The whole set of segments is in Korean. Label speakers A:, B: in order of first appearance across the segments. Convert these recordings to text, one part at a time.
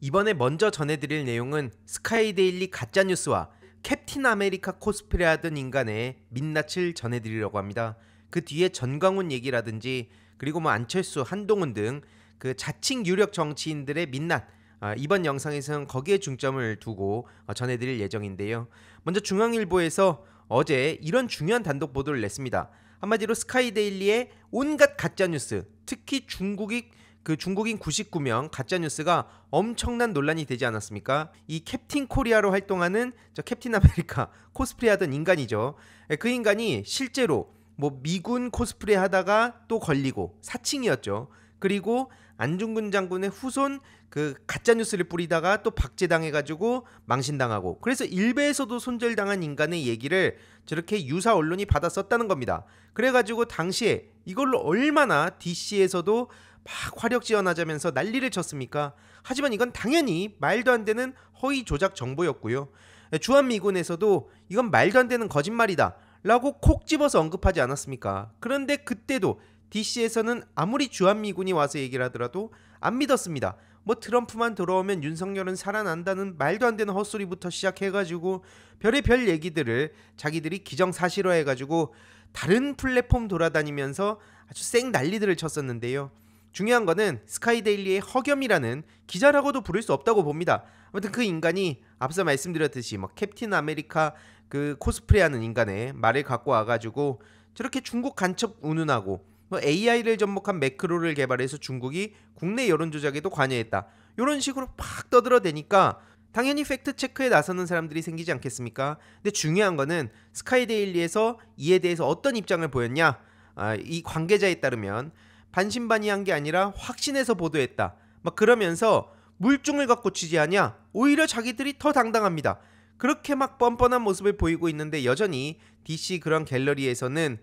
A: 이번에 먼저 전해드릴 내용은 스카이데일리 가짜뉴스와 캡틴 아메리카 코스프레하던 인간의 민낯을 전해드리려고 합니다. 그 뒤에 전광훈 얘기라든지 그리고 안철수, 한동훈 등 그 자칭 유력 정치인들의 민낯, 이번 영상에서는 거기에 중점을 두고 전해드릴 예정인데요. 먼저 중앙일보에서 어제 이런 중요한 단독 보도를 냈습니다. 한마디로 스카이데일리의 온갖 가짜뉴스, 특히 중국인 99명 가짜뉴스가 엄청난 논란이 되지 않았습니까? 이 캡틴 코리아로 활동하는 저 캡틴 아메리카 코스프레 하던 인간이죠. 그 인간이 실제로 미군 코스프레 하다가 또 걸리고 사칭이었죠. 그리고 안중근 장군의 후손 그 가짜뉴스를 뿌리다가 또 박제당해가지고 망신당하고, 그래서 일베에서도 손절당한 인간의 얘기를 저렇게 유사 언론이 받아 썼다는 겁니다. 그래가지고 당시에 이걸로 얼마나 DC에서도 막 화력 지원하자면서 난리를 쳤습니까? 하지만 이건 당연히 말도 안 되는 허위 조작 정보였고요. 주한미군에서도 이건 말도 안 되는 거짓말이다 라고 콕 집어서 언급하지 않았습니까? 그런데 그때도 DC에서는 아무리 주한미군이 와서 얘기를 하더라도 안 믿었습니다. 트럼프만 들어오면 윤석열은 살아난다는 말도 안 되는 헛소리부터 시작해가지고 별의별 얘기들을 자기들이 기정사실화해가지고 다른 플랫폼 돌아다니면서 아주 쌩 난리들을 쳤었는데요. 중요한 거는 스카이데일리의 허겸이라는 기자라고도 부를 수 없다고 봅니다. 아무튼 그 인간이 앞서 말씀드렸듯이 캡틴 아메리카 그 코스프레하는 인간의 말을 갖고 와가지고 저렇게 중국 간첩 운운하고 AI를 접목한 매크로를 개발해서 중국이 국내 여론조작에도 관여했다, 이런 식으로 팍 떠들어대니까 당연히 팩트체크에 나서는 사람들이 생기지 않겠습니까? 근데 중요한 거는 스카이데일리에서 이에 대해서 어떤 입장을 보였냐, 이 관계자에 따르면 반신반의한 게 아니라 확신해서 보도했다, 그러면서 물증을 갖고 취재하냐, 오히려 자기들이 더 당당합니다. 그렇게 뻔뻔한 모습을 보이고 있는데 여전히 DC 그런 갤러리에서는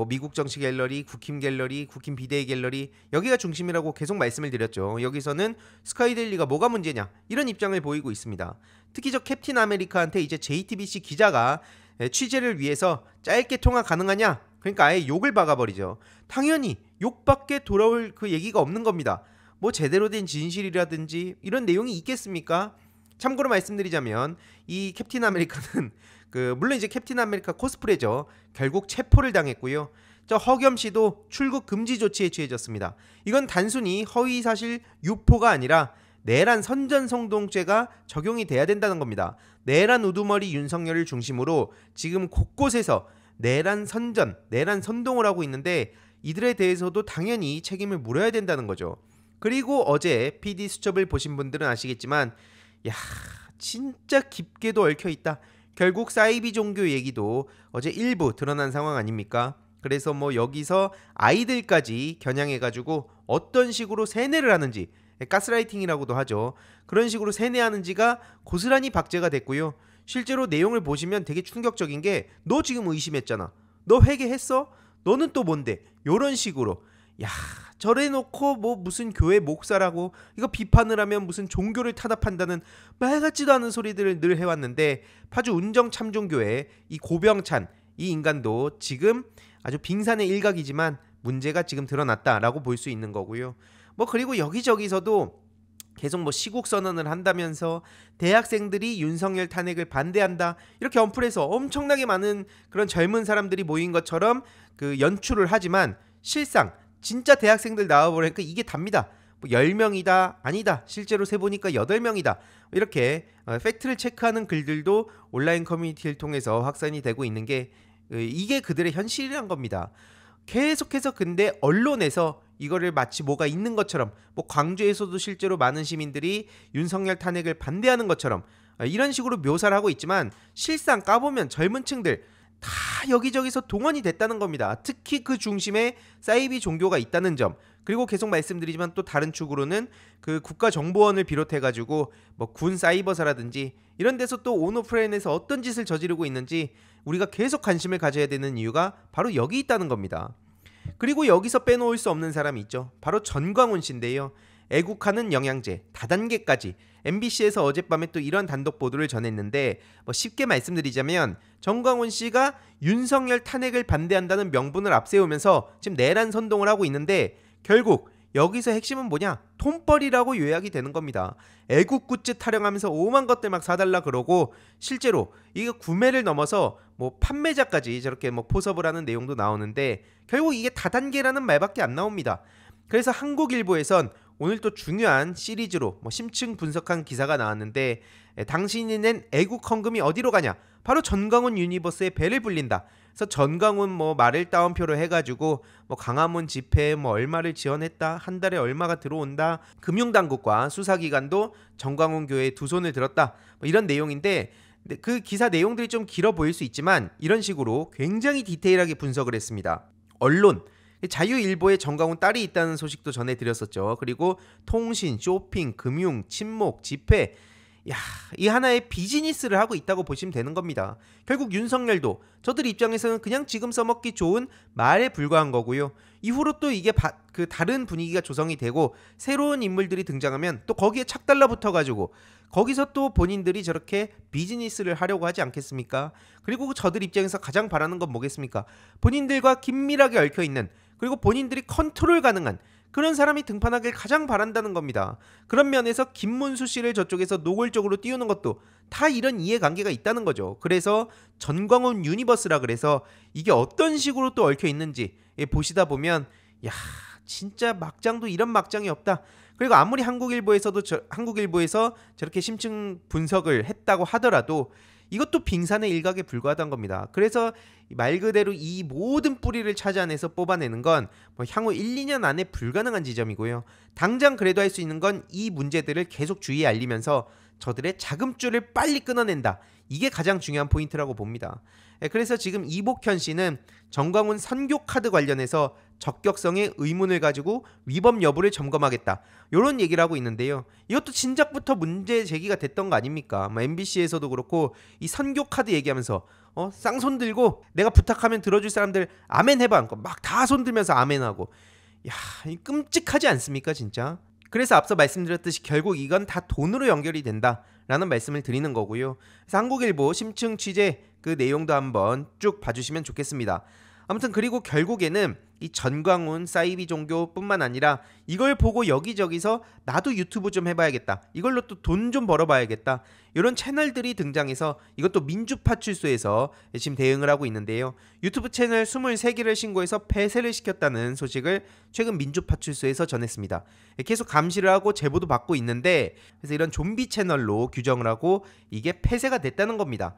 A: 미국 정치 갤러리, 국힘 갤러리, 국힘 비대위 갤러리, 여기가 중심이라고 계속 말씀을 드렸죠. 여기서는 스카이데일리가 뭐가 문제냐, 이런 입장을 보이고 있습니다. 특히 저 캡틴 아메리카한테 이제 JTBC 기자가 취재를 위해서 짧게 통화 가능하냐, 그러니까 아예 욕을 박아버리죠. 당연히 욕밖에 돌아올 그 얘기가 없는 겁니다. 제대로 된 진실이라든지 이런 내용이 있겠습니까? 참고로 말씀드리자면 이 캡틴 아메리카는 물론 이제 캡틴 아메리카 코스프레죠. 결국 체포를 당했고요. 저 허겸 씨도 출국 금지 조치에 취해졌습니다. 이건 단순히 허위사실 유포가 아니라 내란 선전성동죄가 적용이 돼야 된다는 겁니다. 내란 우두머리 윤석열을 중심으로 지금 곳곳에서 내란 선전, 내란 선동을 하고 있는데 이들에 대해서도 당연히 책임을 물어야 된다는 거죠. 그리고 어제 PD 수첩을 보신 분들은 아시겠지만 진짜 깊게도 얽혀있다. 결국 사이비 종교 얘기도 어제 일부 드러난 상황 아닙니까? 그래서 여기서 아이들까지 겨냥해가지고 어떤 식으로 세뇌를 하는지, 가스라이팅이라고도 하죠. 그런 식으로 세뇌하는지가 고스란히 박제가 됐고요. 실제로 내용을 보시면 되게 충격적인 게, 너 지금 의심했잖아, 너 회개했어? 너는 또 뭔데? 요런 식으로 저래 놓고 무슨 교회 목사라고 이거 비판을 하면 무슨 종교를 탄압한다는 말 같지도 않은 소리들을 늘 해왔는데, 파주 운정참종교회 이 고병찬 이 인간도 지금 아주 빙산의 일각이지만 문제가 지금 드러났다라고 볼 수 있는 거고요. 그리고 여기저기서도 계속 시국 선언을 한다면서 대학생들이 윤석열 탄핵을 반대한다, 이렇게 언플해서 엄청나게 많은 그런 젊은 사람들이 모인 것처럼 그 연출을 하지만 실상 진짜 대학생들 나와보니까 이게 답니다. 10명이다, 아니다, 실제로 세보니까 8명이다, 이렇게 팩트를 체크하는 글들도 온라인 커뮤니티를 통해서 확산이 되고 있는 게 이게 그들의 현실이란 겁니다. 계속해서 근데 언론에서 이거를 마치 뭐가 있는 것처럼, 광주에서도 실제로 많은 시민들이 윤석열 탄핵을 반대하는 것처럼 이런 식으로 묘사를 하고 있지만 실상 까보면 젊은 층들 다 여기저기서 동원이 됐다는 겁니다. 특히 그 중심에 사이비 종교가 있다는 점, 그리고 계속 말씀드리지만 또 다른 축으로는 그 국가정보원을 비롯해가지고 군 사이버사라든지 이런 데서 또 온오프라인에서 어떤 짓을 저지르고 있는지 우리가 계속 관심을 가져야 되는 이유가 바로 여기 있다는 겁니다. 그리고 여기서 빼놓을 수 없는 사람이 있죠. 바로 전광훈 씨인데요. 애국하는 영양제 다단계까지 MBC에서 어젯밤에 또 이런 단독 보도를 전했는데, 쉽게 말씀드리자면 전광훈 씨가 윤석열 탄핵을 반대한다는 명분을 앞세우면서 지금 내란 선동을 하고 있는데, 결국 여기서 핵심은 뭐냐? 돈벌이라고 요약이 되는 겁니다. 애국 굿즈 타령하면서 오만 것들 막 사달라 그러고 실제로 이거 구매를 넘어서 뭐 판매자까지 저렇게 뭐 포섭을 하는 내용도 나오는데 결국 이게 다단계라는 말밖에 안 나옵니다. 그래서 한국일보에선 오늘 또 중요한 시리즈로 뭐 심층 분석한 기사가 나왔는데 당신이 낸 애국 헌금이 어디로 가냐? 바로 전광훈 유니버스에 배를 불린다. 그래서 전광훈 뭐 말을 따옴표로 해가지고 뭐 강화문 집회에 뭐 얼마를 지원했다, 한 달에 얼마가 들어온다, 금융당국과 수사기관도 전광훈 교회에 두 손을 들었다, 뭐 이런 내용인데 그 기사 내용들이 좀 길어 보일 수 있지만 이런 식으로 굉장히 디테일하게 분석을 했습니다. 언론 자유일보에 전광훈 딸이 있다는 소식도 전해드렸었죠. 그리고 통신, 쇼핑, 금융, 친목, 집회, 이 하나의 비즈니스를 하고 있다고 보시면 되는 겁니다. 결국 윤석열도 저들 입장에서는 그냥 지금 써먹기 좋은 말에 불과한 거고요. 이후로 또 이게 그 다른 분위기가 조성이 되고 새로운 인물들이 등장하면 또 거기에 착 달라붙어가지고 거기서 또 본인들이 저렇게 비즈니스를 하려고 하지 않겠습니까? 그리고 저들 입장에서 가장 바라는 건 뭐겠습니까? 본인들과 긴밀하게 얽혀있는, 그리고 본인들이 컨트롤 가능한 그런 사람이 등판하길 가장 바란다는 겁니다. 그런 면에서 김문수 씨를 저쪽에서 노골적으로 띄우는 것도 다 이런 이해관계가 있다는 거죠. 그래서 전광훈 유니버스라 그래서 이게 어떤 식으로 또 얽혀 있는지 보시다 보면 진짜 막장도 이런 막장이 없다. 그리고 아무리 한국일보에서 저렇게 심층 분석을 했다고 하더라도 이것도 빙산의 일각에 불과하다는 겁니다. 그래서 말 그대로 이 모든 뿌리를 찾아내서 뽑아내는 건 뭐 향후 1, 2년 안에 불가능한 지점이고요. 당장 그래도 할 수 있는 건 이 문제들을 계속 주위에 알리면서 저들의 자금줄을 빨리 끊어낸다. 이게 가장 중요한 포인트라고 봅니다. 그래서 지금 이복현 씨는 전광훈 선교 카드 관련해서 적격성의 의문을 가지고 위법 여부를 점검하겠다, 이런 얘기를 하고 있는데요. 이것도 진작부터 문제 제기가 됐던 거 아닙니까? 뭐 MBC에서도 그렇고 이 선교 카드 얘기하면서 쌍손 들고 내가 부탁하면 들어줄 사람들 아멘 해봐, 막 다 손 들면서 아멘하고, 끔찍하지 않습니까 진짜? 그래서 앞서 말씀드렸듯이 결국 이건 다 돈으로 연결이 된다라는 말씀을 드리는 거고요. 그래서 한국일보 심층 취재 그 내용도 한번 쭉 봐주시면 좋겠습니다. 아무튼 그리고 결국에는 이 전광훈 사이비 종교뿐만 아니라 이걸 보고 여기저기서 나도 유튜브 좀 해봐야겠다, 이걸로 또 돈 좀 벌어봐야겠다, 이런 채널들이 등장해서 이것도 민주파출소에서 지금 대응을 하고 있는데요. 유튜브 채널 23개를 신고해서 폐쇄를 시켰다는 소식을 최근 민주파출소에서 전했습니다. 계속 감시를 하고 제보도 받고 있는데, 그래서 이런 좀비 채널로 규정을 하고 이게 폐쇄가 됐다는 겁니다.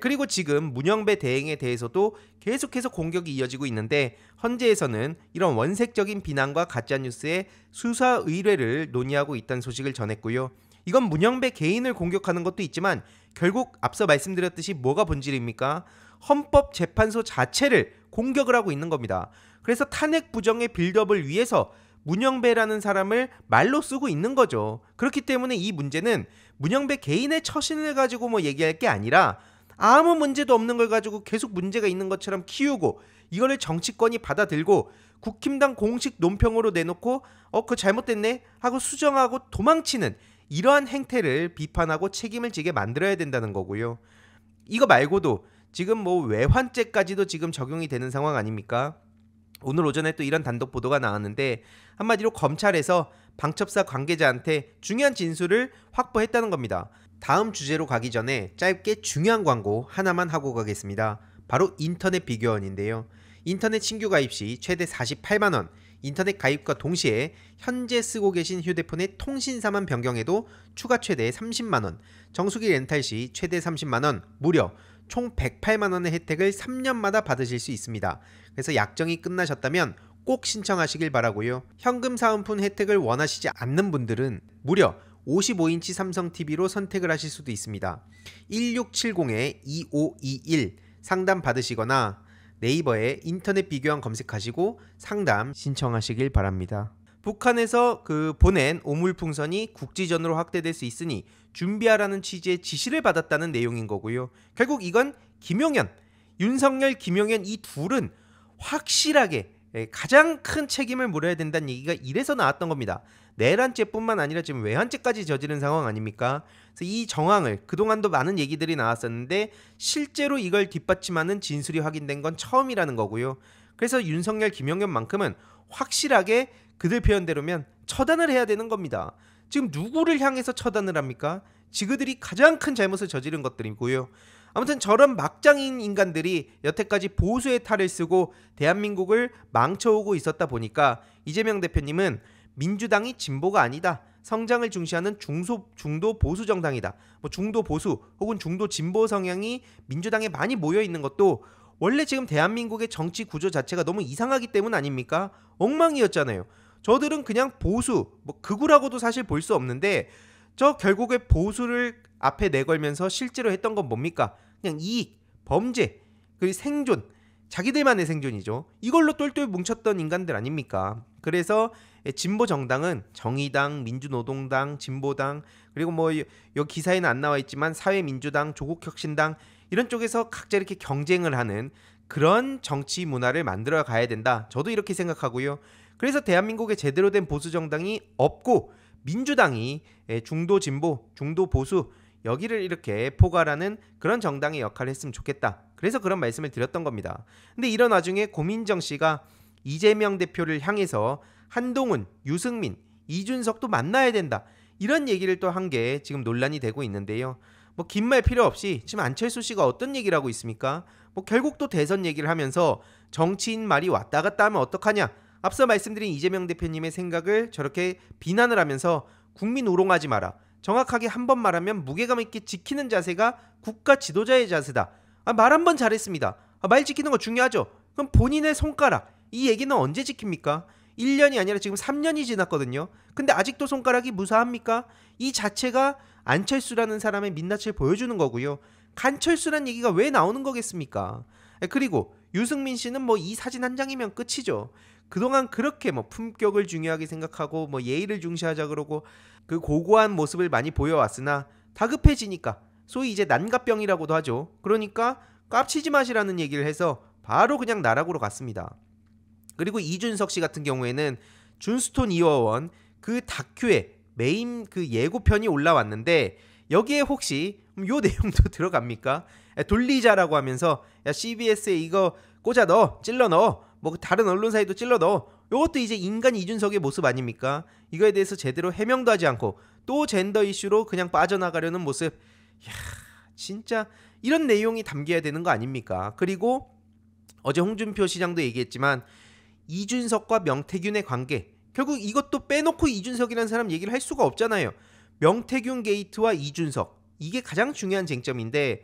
A: 그리고 지금 문영배 대행에 대해서도 계속해서 공격이 이어지고 있는데, 헌재에서는 이런 원색적인 비난과 가짜뉴스의 수사 의뢰를 논의하고 있다는 소식을 전했고요. 이건 문영배 개인을 공격하는 것도 있지만 결국 앞서 말씀드렸듯이 뭐가 본질입니까? 헌법재판소 자체를 공격을 하고 있는 겁니다. 그래서 탄핵 부정의 빌드업을 위해서 문영배라는 사람을 말로 쓰고 있는 거죠. 그렇기 때문에 이 문제는 문영배 개인의 처신을 가지고 뭐 얘기할 게 아니라 아무 문제도 없는 걸 가지고 계속 문제가 있는 것처럼 키우고, 이거를 정치권이 받아들고 국힘당 공식 논평으로 내놓고 그거 잘못됐네 하고 수정하고 도망치는 이러한 행태를 비판하고 책임을 지게 만들어야 된다는 거고요. 이거 말고도 지금 뭐 외환죄까지도 지금 적용이 되는 상황 아닙니까? 오늘 오전에 또 이런 단독 보도가 나왔는데, 한마디로 검찰에서 방첩사 관계자한테 중요한 진술을 확보했다는 겁니다. 다음 주제로 가기 전에 짧게 중요한 광고 하나만 하고 가겠습니다. 바로 인터넷 비교원인데요. 인터넷 신규 가입 시 최대 48만원, 인터넷 가입과 동시에 현재 쓰고 계신 휴대폰의 통신사만 변경해도 추가 최대 30만원, 정수기 렌탈 시 최대 30만원, 무려 총 108만원의 혜택을 3년마다 받으실 수 있습니다. 그래서 약정이 끝나셨다면 꼭 신청하시길 바라고요. 현금 사은품 혜택을 원하시지 않는 분들은 무려 55인치 삼성 TV로 선택을 하실 수도 있습니다. 1670-2521 상담 받으시거나 네이버에 인터넷 비교원 검색하시고 상담 신청하시길 바랍니다. 북한에서 보낸 오물풍선이 국지전으로 확대될 수 있으니 준비하라는 취지의 지시를 받았다는 내용인 거고요. 결국 이건 김용현, 윤석열, 김용현 이 둘은 확실하게 가장 큰 책임을 물어야 된다는 얘기가 이래서 나왔던 겁니다. 내란죄뿐만 아니라 지금 외환죄까지 저지른 상황 아닙니까? 그래서 이 정황을 그동안도 많은 얘기들이 나왔었는데 실제로 이걸 뒷받침하는 진술이 확인된 건 처음이라는 거고요. 그래서 윤석열, 김용현만큼은 확실하게 그들 표현대로면 처단을 해야 되는 겁니다. 지금 누구를 향해서 처단을 합니까? 지그들이 가장 큰 잘못을 저지른 것들이고요. 아무튼 저런 막장인 인간들이 여태까지 보수의 탈을 쓰고 대한민국을 망쳐오고 있었다 보니까 이재명 대표님은 민주당이 진보가 아니다. 성장을 중시하는 중도 보수 정당이다. 뭐 중도 보수 혹은 중도 진보 성향이 민주당에 많이 모여 있는 것도 원래 지금 대한민국의 정치 구조 자체가 너무 이상하기 때문 아닙니까? 엉망이었잖아요. 저들은 그냥 보수, 뭐 극우라고도 사실 볼 수 없는데 저 결국에 보수를 앞에 내걸면서 실제로 했던 건 뭡니까? 그냥 이익, 범죄, 그리고 생존, 자기들만의 생존이죠. 이걸로 똘똘 뭉쳤던 인간들 아닙니까? 그래서 진보 정당은 정의당, 민주노동당, 진보당, 그리고 뭐 요 기사에는 안 나와 있지만 사회민주당, 조국혁신당 이런 쪽에서 각자 이렇게 경쟁을 하는 그런 정치 문화를 만들어 가야 된다. 저도 이렇게 생각하고요. 그래서 대한민국에 제대로 된 보수 정당이 없고 민주당이 중도 진보, 중도 보수 여기를 이렇게 포괄하는 그런 정당의 역할을 했으면 좋겠다. 그래서 그런 말씀을 드렸던 겁니다. 근데 이런 와중에 고민정 씨가 이재명 대표를 향해서 한동훈, 유승민, 이준석도 만나야 된다. 이런 얘기를 또 한 게 지금 논란이 되고 있는데요. 뭐 긴 말 필요 없이 지금 안철수 씨가 어떤 얘기를 하고 있습니까? 뭐 결국 또 대선 얘기를 하면서 정치인 말이 왔다 갔다 하면 어떡하냐. 앞서 말씀드린 이재명 대표님의 생각을 저렇게 비난을 하면서 국민 우롱하지 마라. 정확하게 한 번 말하면 무게감 있게 지키는 자세가 국가 지도자의 자세다. 말 한 번 잘했습니다. 말 지키는 거 중요하죠. 그럼 본인의 손가락 이 얘기는 언제 지킵니까? 1년이 아니라 지금 3년이 지났거든요. 근데 아직도 손가락이 무사합니까? 이 자체가 안철수라는 사람의 민낯을 보여주는 거고요. 간철수란 얘기가 왜 나오는 거겠습니까? 그리고 유승민 씨는 뭐 이 사진 한 장이면 끝이죠. 그동안 그렇게 뭐 품격을 중요하게 생각하고 뭐 예의를 중시하자 그러고 그 고고한 모습을 많이 보여왔으나 다급해지니까 소위 이제 난가병이라고도 하죠. 그러니까 깝치지 마시라는 얘기를 해서 바로 그냥 나락으로 갔습니다. 그리고 이준석 씨 같은 경우에는 준스톤 이어원 그 다큐에 메인 그 예고편이 올라왔는데 여기에 혹시 요 내용도 들어갑니까? 돌리자라고 하면서 야 CBS에 이거 꽂아 넣어 찔러 넣어 뭐 다른 언론사에도 찔러 넣어 요것도 이제 인간 이준석의 모습 아닙니까? 이거에 대해서 제대로 해명도 하지 않고 또 젠더 이슈로 그냥 빠져나가려는 모습. 이야 진짜 이런 내용이 담겨야 되는 거 아닙니까? 그리고 어제 홍준표 시장도 얘기했지만 이준석과 명태균의 관계 결국 이것도 빼놓고 이준석이라는 사람 얘기를 할 수가 없잖아요. 명태균 게이트와 이준석 이게 가장 중요한 쟁점인데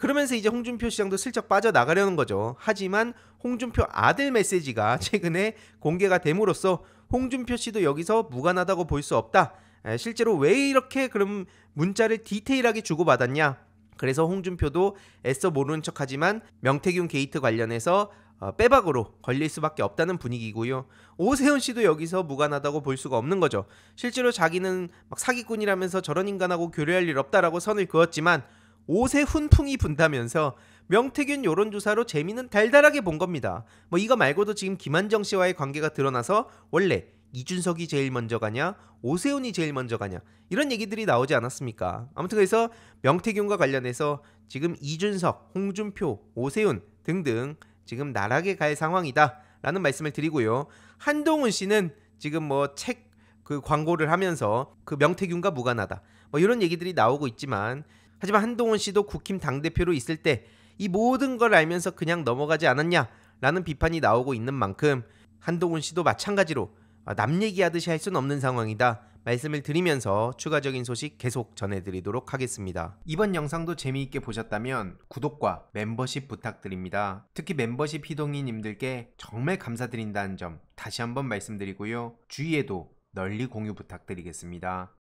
A: 그러면서 이제 홍준표 시장도 슬쩍 빠져나가려는 거죠. 하지만 홍준표 아들 메시지가 최근에 공개가 됨으로써 홍준표 씨도 여기서 무관하다고 볼 수 없다. 실제로 왜 이렇게 그럼 문자를 디테일하게 주고받았냐. 그래서 홍준표도 애써 모르는 척하지만 명태균 게이트 관련해서 빼박으로 걸릴 수밖에 없다는 분위기고요. 오세훈 씨도 여기서 무관하다고 볼 수가 없는 거죠. 실제로 자기는 막 사기꾼이라면서 저런 인간하고 교류할 일 없다라고 선을 그었지만 오세훈풍이 분다면서 명태균 여론조사로 재미는 달달하게 본 겁니다. 뭐 이거 말고도 지금 김한정 씨와의 관계가 드러나서 원래 이준석이 제일 먼저 가냐 오세훈이 제일 먼저 가냐 이런 얘기들이 나오지 않았습니까? 아무튼 그래서 명태균과 관련해서 지금 이준석, 홍준표, 오세훈 등등 지금 나락에 갈 상황이다 라는 말씀을 드리고요. 한동훈 씨는 지금 뭐 책 그 광고를 하면서 그 명태균과 무관하다 뭐 이런 얘기들이 나오고 있지만 하지만 한동훈 씨도 국힘 당대표로 있을 때 이 모든 걸 알면서 그냥 넘어가지 않았냐라는 비판이 나오고 있는 만큼 한동훈 씨도 마찬가지로 남 얘기하듯이 할 수는 없는 상황이다 말씀을 드리면서 추가적인 소식 계속 전해드리도록 하겠습니다. 이번 영상도 재미있게 보셨다면 구독과 멤버십 부탁드립니다. 특히 멤버십 희동이님들께 정말 감사드린다는 점 다시 한번 말씀드리고요. 주위에도 널리 공유 부탁드리겠습니다.